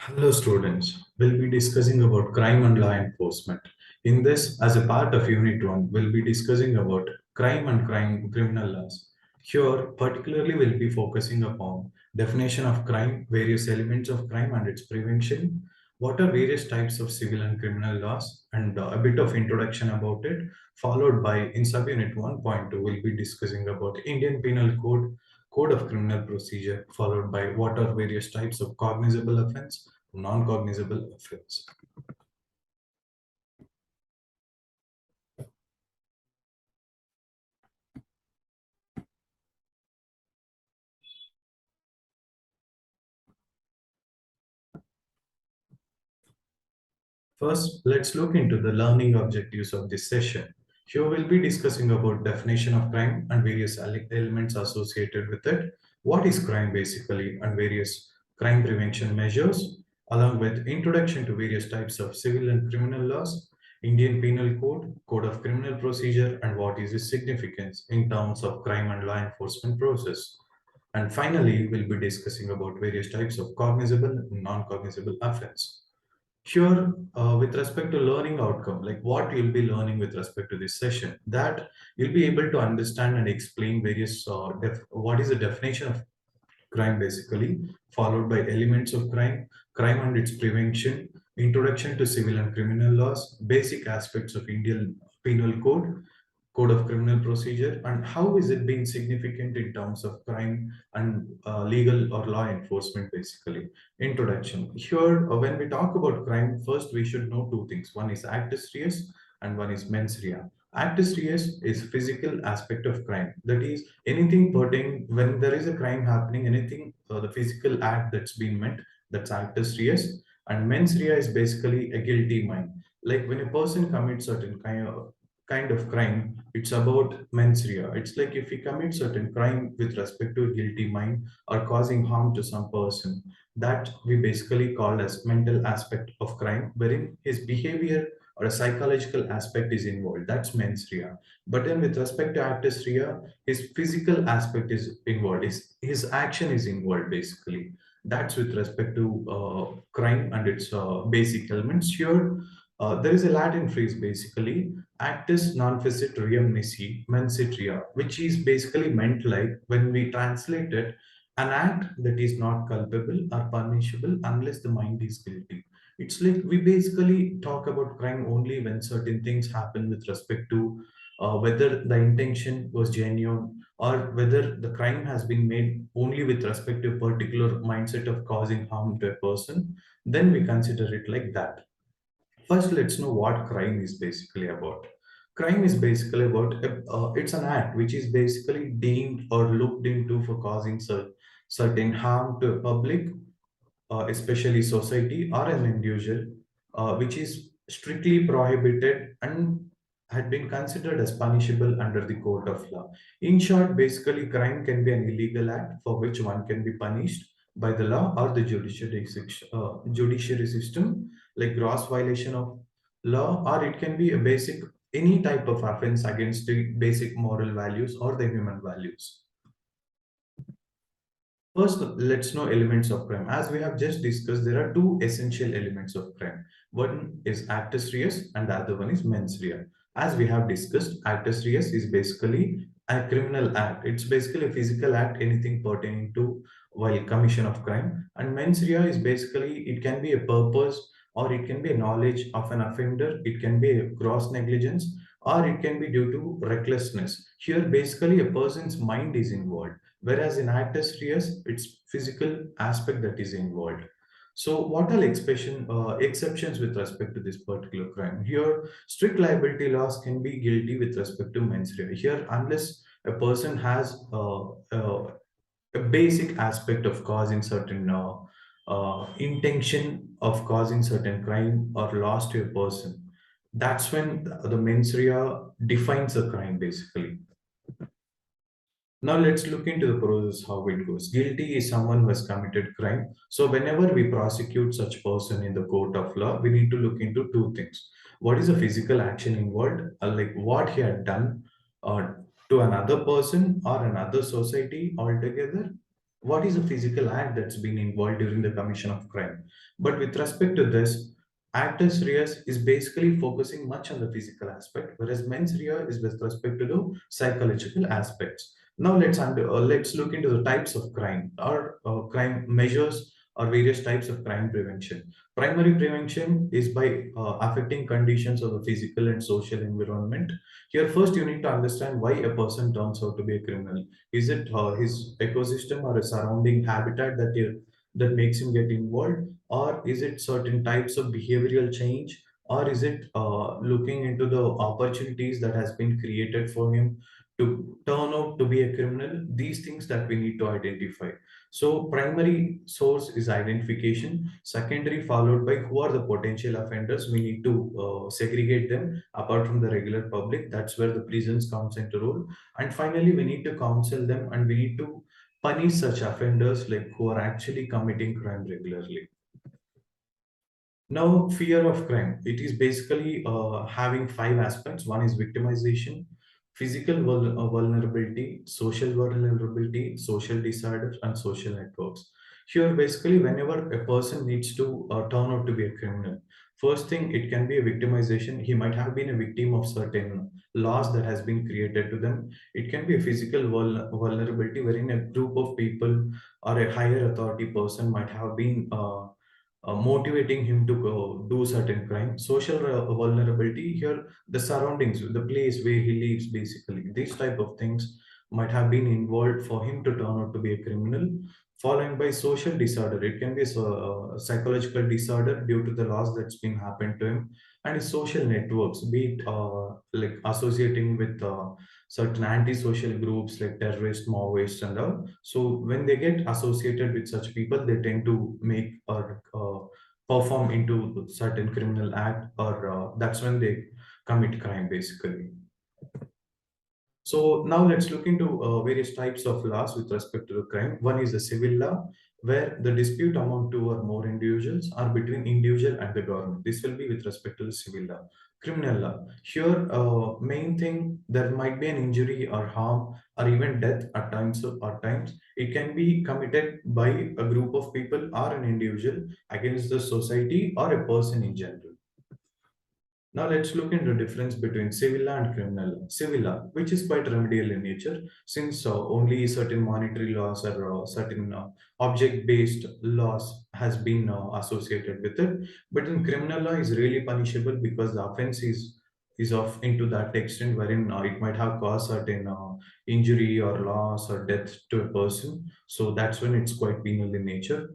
Hello students, we'll be discussing about crime and law enforcement. In this, as a part of Unit 1, we'll be discussing about crime and crime criminal laws. Here, particularly we'll be focusing upon definition of crime, various elements of crime and its prevention, what are various types of civil and criminal laws, and a bit of introduction about it, followed by in subunit 1.2, we'll be discussing about Indian Penal Code, Code of Criminal Procedure, followed by what are various types of cognizable offense, non-cognizable offense. First, let's look into the learning objectives of this session. Here we'll be discussing about definition of crime and various elements associated with it. What is crime basically and various crime prevention measures, along with introduction to various types of civil and criminal laws, Indian Penal Code, Code of Criminal Procedure, and what is its significance in terms of crime and law enforcement process. And finally, we'll be discussing about various types of cognizable and non-cognizable offense. Sure, with respect to learning outcome, like what you'll be learning with respect to this session, that you'll be able to understand and explain various, what is the definition of crime basically, followed by elements of crime, crime and its prevention, introduction to civil and criminal laws, basic aspects of Indian Penal Code, Code of Criminal Procedure, and how is it being significant in terms of crime and legal or law enforcement, basically. Introduction. Here, when we talk about crime, first we should know two things. One is actus reus and one is mens rea. Actus reus is physical aspect of crime. That is, anything pertaining, when there is a crime happening, anything, the physical act that's been meant, that's actus reus. And mens rea is basically a guilty mind. Like when a person commits certain kind of crime, it's about mens rea. It's like if he commits certain crime with respect to a guilty mind or causing harm to some person, that we basically call as mental aspect of crime, wherein his behavior or a psychological aspect is involved. That's mens rea. But then with respect to actus rea, his physical aspect is involved. His action is involved basically. That's with respect to crime and its basic elements. Here, there is a Latin phrase basically, actus non facit reum nisi mensit rea, which is basically meant like when we translate it, an act that is not culpable or punishable unless the mind is guilty. It's like we basically talk about crime only when certain things happen with respect to whether the intention was genuine or whether the crime has been made only with respect to a particular mindset of causing harm to a person, then we consider it like that. First, let's know what crime is basically about. Crime is basically about it's an act which is basically deemed or looked into for causing certain harm to a public, especially society or an individual, which is strictly prohibited and had been considered as punishable under the court of law. In short, basically, crime can be an illegal act for which one can be punished by the law or the judiciary system, like gross violation of law, or it can be a basic any type of offense against the basic moral values or the human values. First, let's know elements of crime. As we have just discussed, there are two essential elements of crime. One is actus reus and the other one is mens rea. As we have discussed, actus reus is basically a criminal act. It's basically a physical act, anything pertaining to while commission of crime. And mens rea is basically, it can be a purpose or it can be a knowledge of an offender. It can be a gross negligence or it can be due to recklessness. Here, basically, a person's mind is involved, whereas in actus reus, it's physical aspect that is involved. So what are exceptions with respect to this particular crime? Here, strict liability laws can be guilty with respect to mens rea. Here, unless a person has a basic aspect of causing certain intention of causing certain crime or loss to a person, that's when the mens rea defines a crime basically. Now let's look into the process how it goes. Guilty is someone who has committed crime. So whenever we prosecute such person in the court of law, we need to look into two things. What is the physical action involved? Like what he had done uh, to another person or another society altogether, what is a physical act that's been involved during the commission of crime. But with respect to this, actus reus is basically focusing much on the physical aspect, whereas mens rea is with respect to the psychological aspects. Now let's look into the types of crime or crime measures or various types of crime prevention. Primary prevention is by affecting conditions of the physical and social environment. Here, first you need to understand why a person turns out to be a criminal. Is it his ecosystem or a surrounding habitat that makes him get involved, or is it certain types of behavioral change, or is it looking into the opportunities that has been created for him to turn out to be a criminal? These things that we need to identify. So primary source is identification, secondary followed by who are the potential offenders. We need to segregate them apart from the regular public. That's where the prisons comes into role. And finally, we need to counsel them and we need to punish such offenders like who are actually committing crime regularly. Now, fear of crime. It is basically having five aspects. One is victimization, physical vulnerability, social vulnerability, social disorders, and social networks. Here, basically, whenever a person needs to turn out to be a criminal, first thing, it can be a victimization. He might have been a victim of certain laws that has been created to them. It can be a physical vulnerability wherein a group of people or a higher authority person might have been motivating him to go do certain crime. Social vulnerability, here the surroundings, the place where he lives, basically these type of things might have been involved for him to turn out to be a criminal. Following by social disorder, it can be a psychological disorder due to the loss that's been happened to him. And his social networks, be it like associating with certain anti-social groups like terrorist, Maoists, and all. So when they get associated with such people, they tend to make or perform into certain criminal act, or that's when they commit crime, basically. So now let's look into various types of laws with respect to the crime. One is the civil law, where the dispute among two or more individuals are between individual and the government. This will be with respect to the civil law. Criminal law. Here, main thing, there might be an injury or harm or even death at times. Or times it can be committed by a group of people or an individual against the society or a person in general. Now let's look into the difference between civil law and criminal law. Civil law, which is quite remedial in nature, since only certain monetary laws or certain object-based laws has been associated with it. But in criminal law is really punishable because the offense is of into that extent wherein it might have caused certain injury or loss or death to a person. So that's when it's quite penal in nature.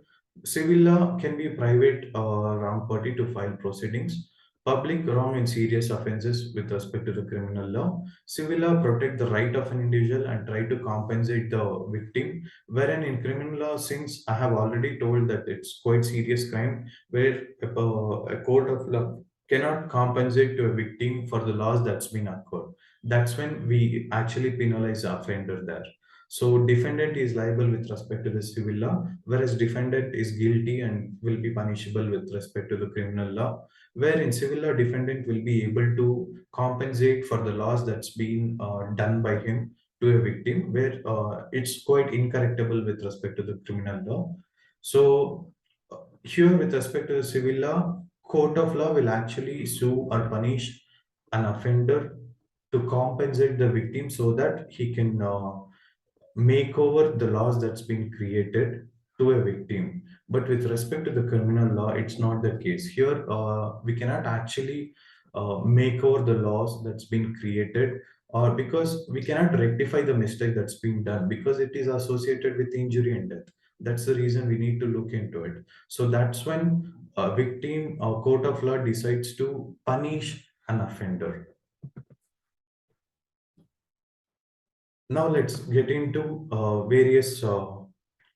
Civil law can be private wrong party to file proceedings. Public wrong and serious offences with respect to the criminal law. Civil law protect the right of an individual and try to compensate the victim. Wherein in criminal law, since I have already told that it's quite serious crime, where a court of law cannot compensate to a victim for the loss that's been occurred. That's when we actually penalize the offender there. So defendant is liable with respect to the civil law, whereas defendant is guilty and will be punishable with respect to the criminal law, where in civil law defendant will be able to compensate for the loss that's been done by him to a victim, where it's quite incorrectable with respect to the criminal law. So here with respect to the civil law, court of law will actually sue or punish an offender to compensate the victim so that he can make over the laws that's been created to a victim. But with respect to the criminal law, it's not the case. Here, we cannot actually make over the laws that's been created, or because we cannot rectify the mistake that's been done because it is associated with injury and death. That's the reason we need to look into it. So that's when a victim or court of law decides to punish an offender. Now let's get into various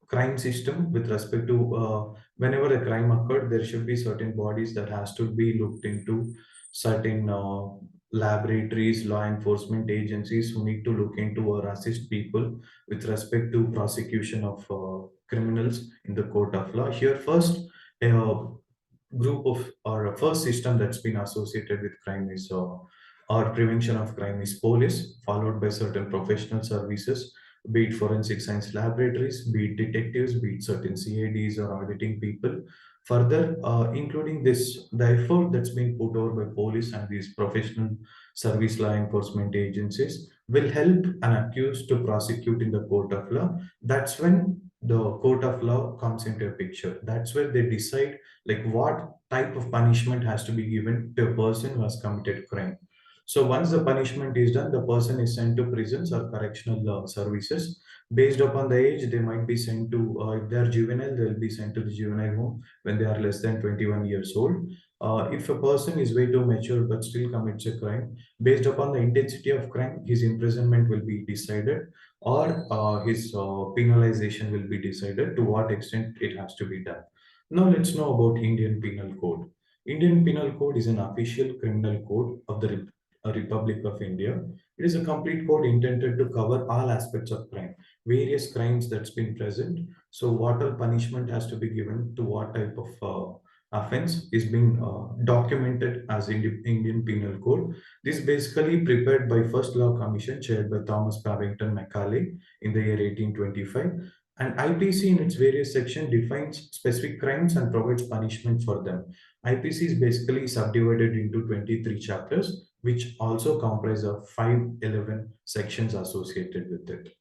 crime system with respect to whenever a crime occurred, there should be certain bodies that has to be looked into, certain laboratories, law enforcement agencies who need to look into or assist people with respect to prosecution of criminals in the court of law. Here first, a group of or a first system that's been associated with crime is or prevention of crime is police, followed by certain professional services, be it forensic science laboratories, be it detectives, be it certain CIDs or auditing people. Further, including this, the effort that's been put over by police and these professional service law enforcement agencies will help an accused to prosecute in the court of law. That's when the court of law comes into a picture. That's where they decide like what type of punishment has to be given to a person who has committed crime. So once the punishment is done, the person is sent to prisons or correctional services. Based upon the age, they might be sent to, if they are juvenile, they'll be sent to the juvenile home when they are less than 21 years old. If a person is way too mature but still commits a crime, based upon the intensity of crime, his imprisonment will be decided, or his penalization will be decided to what extent it has to be done. Now let's know about Indian Penal Code. Indian Penal Code is an official criminal code of the Republic of India. It is a complete code intended to cover all aspects of crime, various crimes that's been present. So what all punishment has to be given to what type of offense is being documented as Indian Penal Code. This basically prepared by First Law Commission chaired by Thomas Babington Macaulay in the year 1825. And IPC in its various sections defines specific crimes and provides punishment for them. IPC is basically subdivided into 23 chapters, which also comprise of 511 sections associated with it.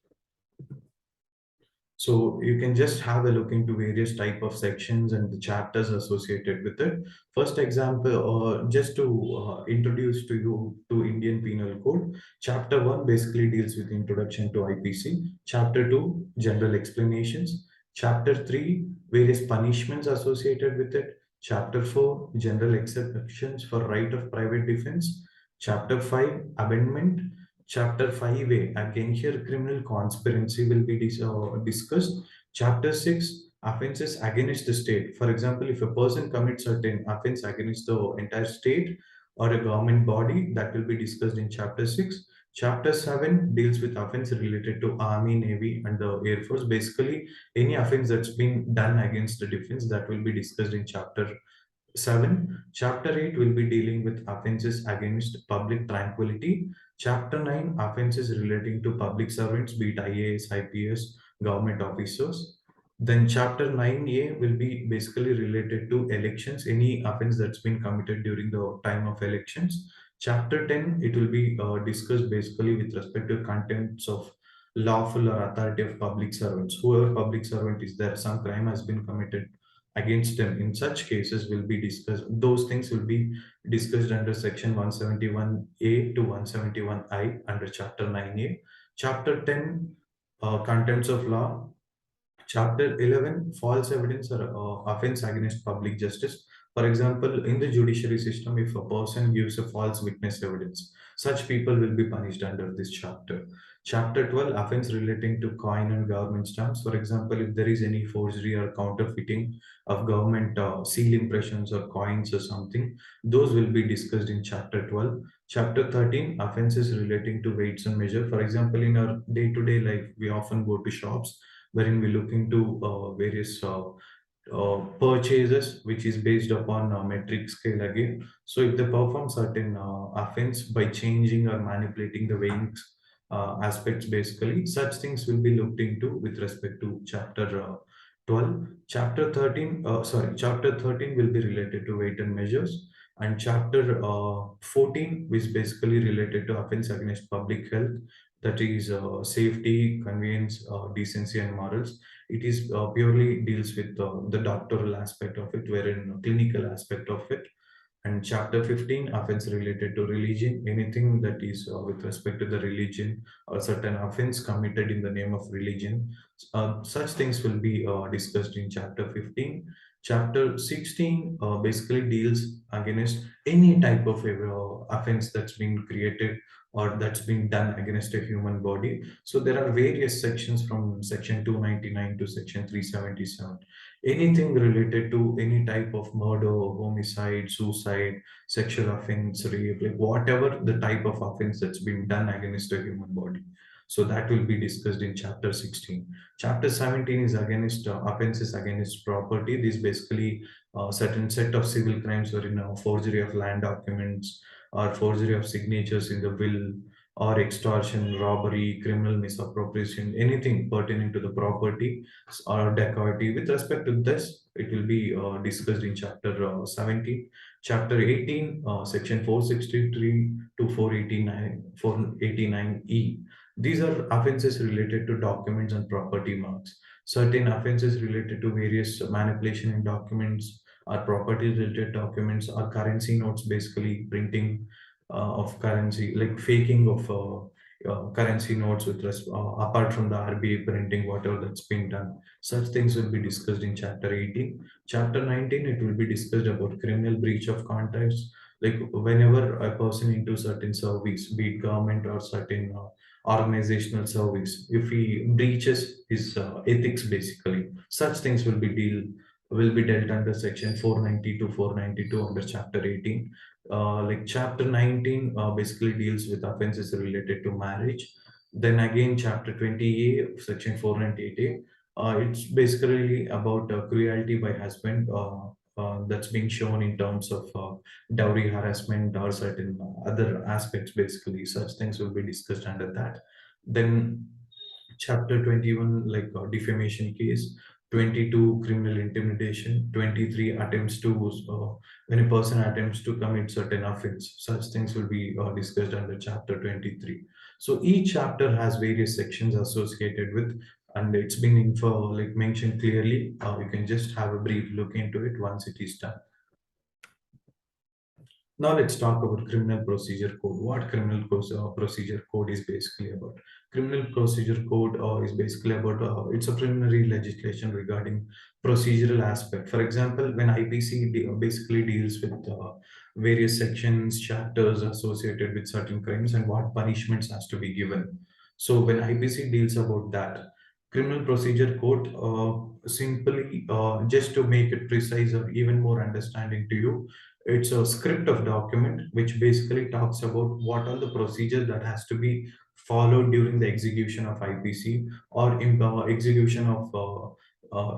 So you can just have a look into various type of sections and the chapters associated with it. First example, just to introduce to you to Indian Penal Code. Chapter 1 basically deals with introduction to IPC. Chapter 2, general explanations. Chapter 3, various punishments associated with it. Chapter 4, general exceptions for right of private defense. Chapter 5, amendment. Chapter 5A, again here criminal conspiracy will be discussed. Chapter 6, offenses against the state. For example, if a person commits certain offense against the entire state or a government body, that will be discussed in Chapter 6. Chapter 7 deals with offense related to Army, Navy, and the Air Force. Basically, any offense that's been done against the defense, that will be discussed in Chapter 7. Chapter 8 will be dealing with offenses against public tranquility. Chapter 9, offenses relating to public servants, be it IAS, IPS, government officers. Then Chapter 9A will be basically related to elections, any offense that's been committed during the time of elections. Chapter 10, it will be discussed basically with respect to contents of lawful or authority of public servants. Whoever public servant is there, some crime has been committed against them. In such cases will be discussed. Those things will be discussed under section 171A to 171I under chapter 9A. Chapter 10, contents of law. Chapter 11, false evidence or offense against public justice. For example, in the judiciary system, if a person gives a false witness evidence, such people will be punished under this chapter. Chapter 12, offense relating to coin and government stamps. For example, if there is any forgery or counterfeiting of government seal impressions or coins or something, those will be discussed in chapter 12. Chapter 13, offenses relating to weights and measure. For example, in our day-to-day life, we often go to shops wherein we look into various purchases, which is based upon metric scale again. So if they perform certain offense by changing or manipulating the weighing aspects, basically, such things will be looked into with respect to chapter 12. Chapter 13 will be related to weight and measures. And chapter 14 is basically related to offense against public health, that is safety, convenience, decency, and morals. It is purely deals with the doctoral aspect of it, wherein clinical aspect of it. And chapter 15, offense related to religion, anything that is with respect to the religion or certain offense committed in the name of religion. Such things will be discussed in chapter 15. Chapter 16 basically deals against any type of offense that's been created or that's been done against a human body. So there are various sections from section 299 to section 377. Anything related to any type of murder, homicide, suicide, sexual offense, rape, like whatever the type of offense that's been done against a human body. So that will be discussed in chapter 16. Chapter 17 is against offenses against property. This basically certain set of civil crimes wherein forgery of land documents or forgery of signatures in the will or extortion, robbery, criminal misappropriation, anything pertaining to the property or dacoity. With respect to this, it will be discussed in chapter 17. Chapter 18, section 463 to 489E. These are offenses related to documents and property marks. Certain offenses related to various manipulation in documents or property related documents or currency notes, basically printing of currency, like faking of currency notes apart from the RBI printing, whatever that's been done. Such things will be discussed in chapter 18. Chapter 19, it will be discussed about criminal breach of contracts. Like whenever a person into certain service, be it government or certain organizational service, if he breaches his ethics, basically, such things will be dealt under section 490 to 492 under chapter 18. Like chapter 19 basically deals with offenses related to marriage. Then again, chapter 20A, section 498A, it's basically about cruelty by husband, that's being shown in terms of dowry harassment or certain other aspects, basically. Such things will be discussed under that. Then chapter 21, like defamation case. 22, criminal intimidation. 23, attempts to when a person attempts to commit certain offense. Such things will be discussed under chapter 23. So each chapter has various sections associated with, and it's been info like mentioned clearly. You can just have a brief look into it once it is done. Now let's talk about criminal procedure code. What procedure code is basically about? Criminal procedure code is basically about it's a preliminary legislation regarding procedural aspect. For example, when IPC basically deals with various sections, chapters associated with certain crimes and what punishments has to be given. So when IPC deals about that, criminal procedure code simply just to make it precise or even more understanding to you, it's a script of document which basically talks about what are the procedures that has to be followed during the execution of IPC or execution of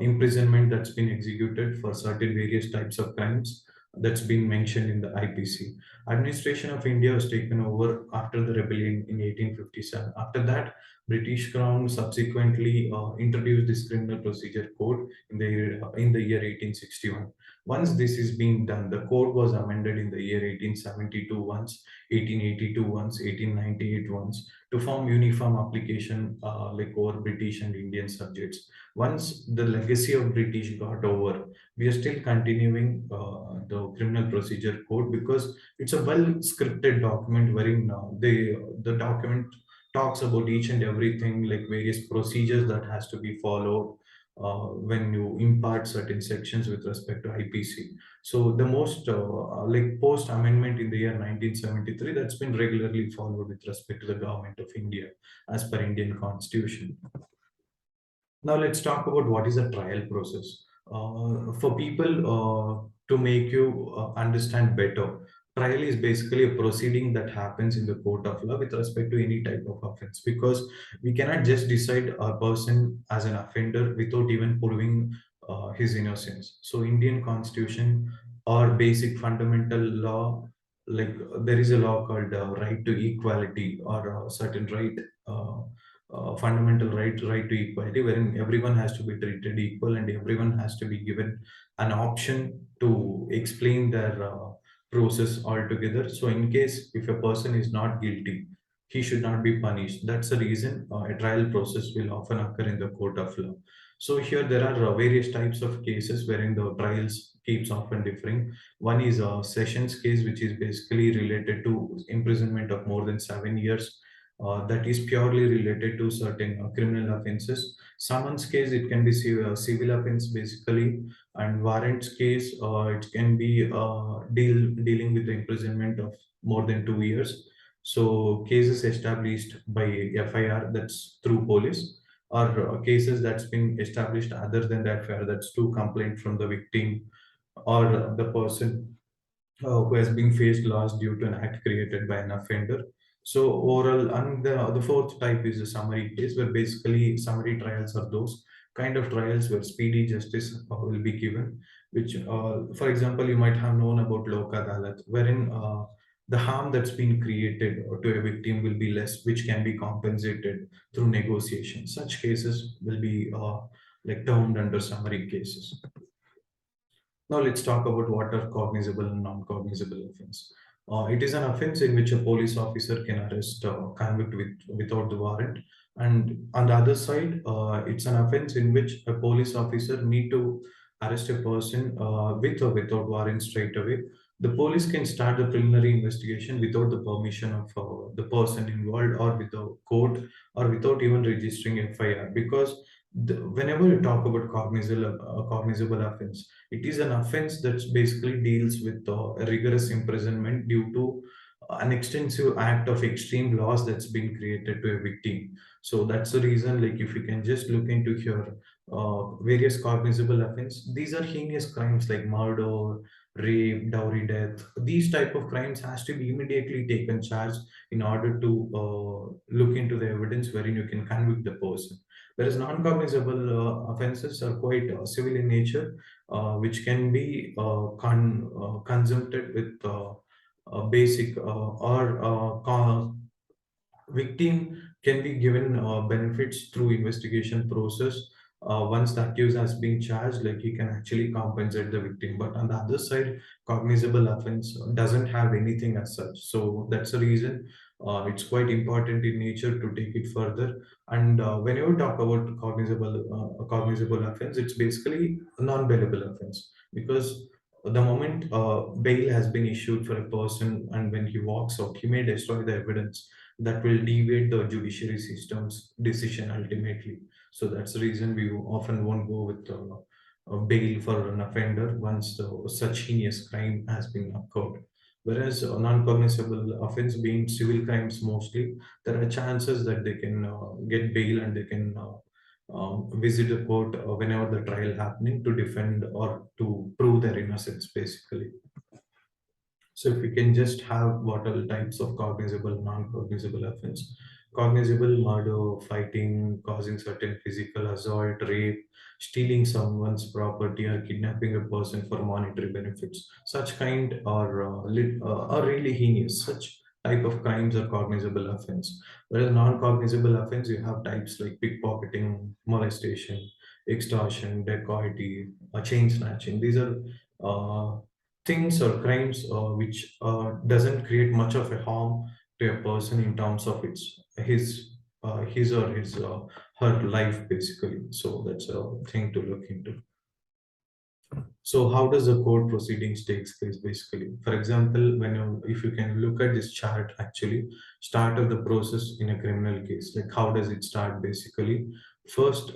imprisonment that's been executed for certain various types of crimes that's been mentioned in the IPC. Administration of India was taken over after the rebellion in 1857. After that, British Crown subsequently introduced this criminal procedure code in the year 1861. Once this is being done, the code was amended in the year 1872 once, 1882 once, 1898 once, to form uniform application like over British and Indian subjects. Once the legacy of British got over, we are still continuing the criminal procedure code because it's a well scripted document wherein the document talks about each and everything, like various procedures that has to be followed when you impart certain sections with respect to IPC. So the most like post amendment in the year 1973, that's been regularly followed with respect to the government of India as per Indian constitution. Now let's talk about what is a trial process. For people to make you understand better, trial is basically a proceeding that happens in the court of law with respect to any type of offense, because we cannot just decide a person as an offender without even proving his innocence. So Indian constitution or basic fundamental law, like there is a law called right to equality or certain right. Fundamental right to equality, wherein everyone has to be treated equal and everyone has to be given an option to explain their process altogether. So in case if a person is not guilty, he should not be punished. That's the reason a trial process will often occur in the court of law. So here there are various types of cases wherein the trials keeps often differing. One is a sessions case, which is basically related to imprisonment of more than 7 years, that is purely related to certain criminal offenses. Summons case, it can be civil offense basically, and warrants case, it can be dealing with the imprisonment of more than 2 years. So cases established by FIR, that's through police, or cases that's been established other than that FIR, that's through complaint from the victim or the person who has been faced loss due to an act created by an offender. So oral, and the fourth type is a summary case, where basically summary trials are those kind of trials where speedy justice will be given. Which, for example, you might have known about Lok Adalat, wherein the harm that's been created to a victim will be less, which can be compensated through negotiation. Such cases will be like termed under summary cases. Now let's talk about what are cognizable and non-cognizable offense. It is an offense in which a police officer can arrest, convict without the warrant, and on the other side, it's an offense in which a police officer need to arrest a person with or without warrant straight away. The police can start the preliminary investigation without the permission of the person involved, or with the court, or without even registering FIR, because whenever you talk about cognizable offense, it is an offense that basically deals with a rigorous imprisonment due to an extensive act of extreme loss that's been created to a victim. So that's the reason, like if you can just look into here, various cognizable offense, these are heinous crimes like murder, rape, dowry death. These type of crimes has to be immediately taken charge in order to look into the evidence wherein you can convict the person. Whereas non-cognizable offenses are quite civil in nature, which can be consumed with basic or victim can be given benefits through investigation process. Once the accused has been charged, like he can actually compensate the victim. But on the other side, cognizable offense doesn't have anything as such. So that's the reason it's quite important in nature to take it further. And whenever we talk about cognizable offense, it's basically a non-bailable offense, because the moment bail has been issued for a person and when he walks out, he may destroy the evidence that will deviate the judiciary system's decision ultimately. So that's the reason we often won't go with bail for an offender once such heinous crime has been occurred. Whereas non-cognizable offense being civil crimes mostly, there are chances that they can get bail and they can visit the court whenever the trial happening to defend or to prove their innocence basically. So if we can just have what are the types of cognizable, non-cognizable offense. Cognizable murder, fighting, causing certain physical assault, rape, stealing someone's property, or kidnapping a person for monetary benefits. Such kind are really heinous. Such type of crimes are cognizable offense. Whereas non-cognizable offense, you have types like pickpocketing, molestation, extortion, dacoity, chain snatching. These are uh, things or crimes which doesn't create much of a harm to a person in terms of his or his her life basically. So that's a thing to look into. So how does the court proceedings takes place basically? For example, if you can look at this chart, actually, start of the process in a criminal case, like how does it start basically? First,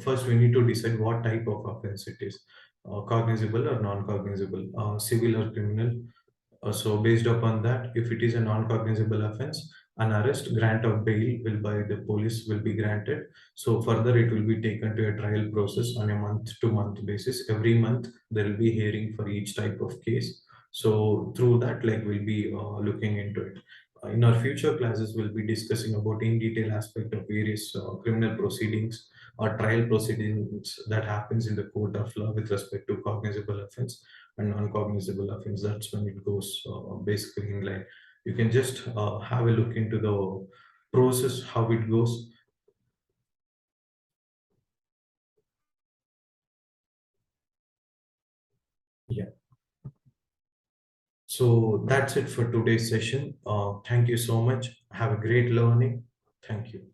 first we need to decide what type of offense it is, cognizable or non-cognizable, civil or criminal. So based upon that, if it is a non-cognizable offense, an arrest, grant of bail will by the police will be granted. So further, it will be taken to a trial process on a month-to-month basis. Every month, there will be hearing for each type of case. So through that, like we'll be looking into it. In our future classes, we'll be discussing about in detail aspect of various criminal proceedings or trial proceedings that happens in the court of law with respect to cognizable offense and non-cognizable offense. That's when it goes basically in line. You can just have a look into the process, how it goes. Yeah. So that's it for today's session. Thank you so much. Have a great learning. Thank you.